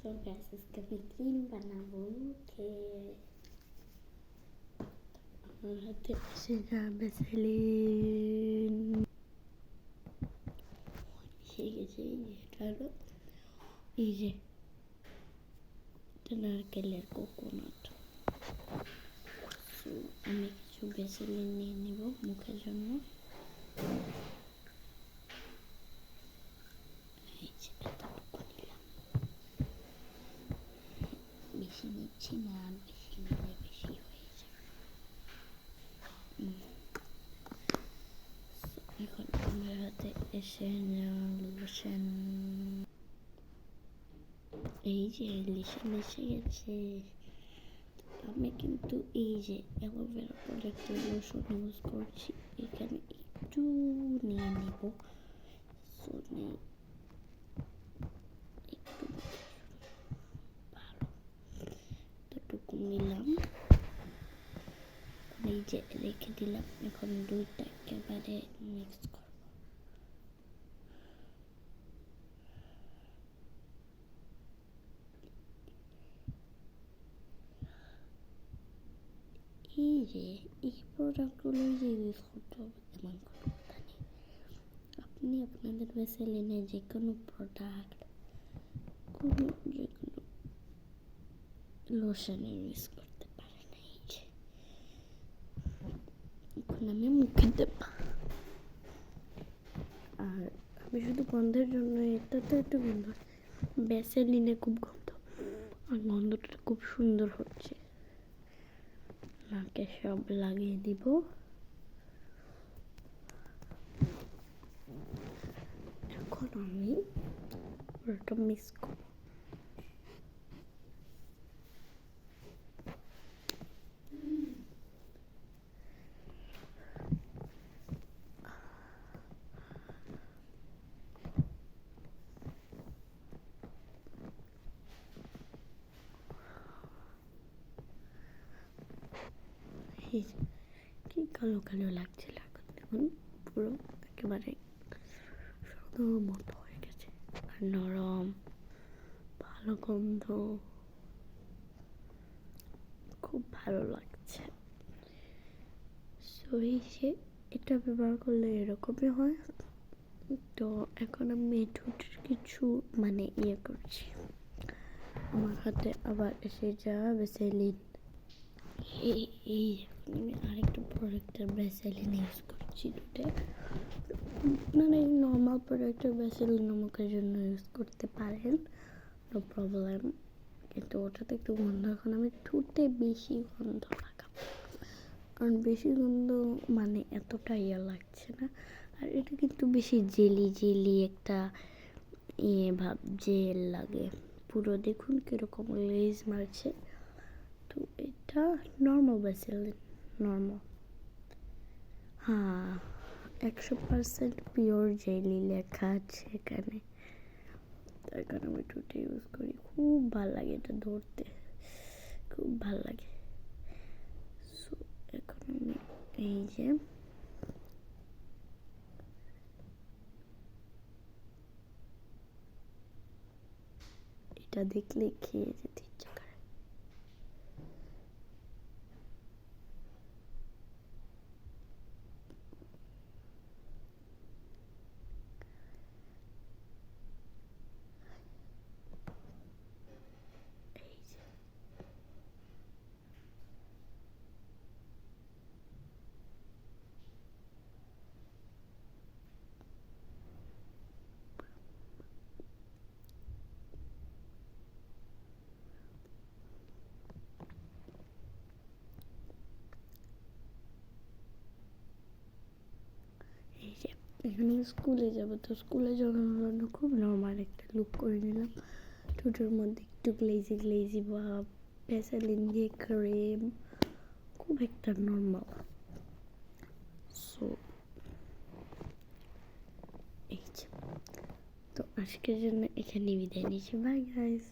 So guys আজকে আমি cream বানাবো মুখে। আমার হাতে এসে যাবে সেলিন এসে গেছে। এটা হলো এই যে নারকেলের কোকোনাট। সো আমি কিছু ভ্যাসেলিন নিয়ে নিব মুখের জন্য। বেশি নিচ্ছি না, বেশি নিলে বেশি হয়ে যাবে। এখন আমার হাতে এসে লোশন, এই যে লোশন এসে গেছে। আমি কিন্তু এই যে অ্যালোভেরা প্রোডাক্টের লোশন ইউজ করছি। এখানে একটু নিয়ে নেব। সো একটু ভালো এতটুকু নিলাম, এই যে রেখে দিলাম। এখন দুইটা একেবারে মিক্স করব। এই যে এই প্রোডাক্টগুলো যে ইউজ করতে হবে এমন কোনো কথা নেই। আপনি আপনাদের ভ্যাসেলিনের যে কোনো প্রোডাক্ট, কোনো যে কোনো লোশনে ইউজ করতে পারেন। এই যে এখন আমি মুখে দেব, আর আমি শুধু গন্ধের জন্য, এটা তো একটু গন্ধ, ভ্যাসেলিনে খুব গন্ধ, আর গন্ধটা খুব সুন্দর হচ্ছে। নাকে সব লাগিয়ে দিব। এখন আমি পুরোটা মিক্স করব। কি কালো কালো লাগছিল, এখন দেখুন পুরো একেবারে সুন্দর মতো হয়ে গেছে, আর নরম, ভালো গন্ধ, খুব ভালো লাগছে। সো এই যে এটা ব্যবহার করলে এরকমই হয়। তো এখন আমি ঠোঁটের কিছু ইয়ে করছি। আমার হাতে আবার এসে যাবে সেলিন। এই আমি আরেকটা প্রোডাক্টের ভ্যাসেলিন ইউজ করছি ঠোঁটে। আপনারা এই নর্মাল প্রোডাক্টের ভ্যাসেলিন মুখের জন্য ইউজ করতে পারেন, নো প্রবলেম। কিন্তু ওটাতে একটু গন্ধ, এখন আমি ঠোঁটে বেশি গন্ধ লাগাবো, কারণ বেশি গন্ধ এতটা ইয়ে লাগছে না। আর এটা কিন্তু বেশি জেলি জেলি একটা ইয়ে ভাব জেল লাগে পুরো। দেখুন কিরকম লেজ মারছে। তো এটা নর্মাল ভ্যাসেলিন, নর্মাল। হ্যাঁ, 100% পিওর জেলি লেখা আছে এখানে। তার কারণে আমি ঠোঁটে ইউজ করি, খুব ভালো লাগে এটা ধরতে, খুব ভালো লাগে। সো এখন আমি এই যে এটা দেখলে খেয়ে যেতে ইচ্ছা করে। এই যে এখানে স্কুলে যাব, তো স্কুলে যাওয়ার জন্য খুব নর্মাল একটা লুক করে নিলাম। ঠোঁটের মধ্যে একটু গ্লেজি গ্লেজি ভাব, ভ্যাসেলিন দিয়ে ক্রিম, খুব একটা নর্মাল। সো এই যে, তো আজকের জন্য এখানে বিদায় নিচ্ছি। Bye guys.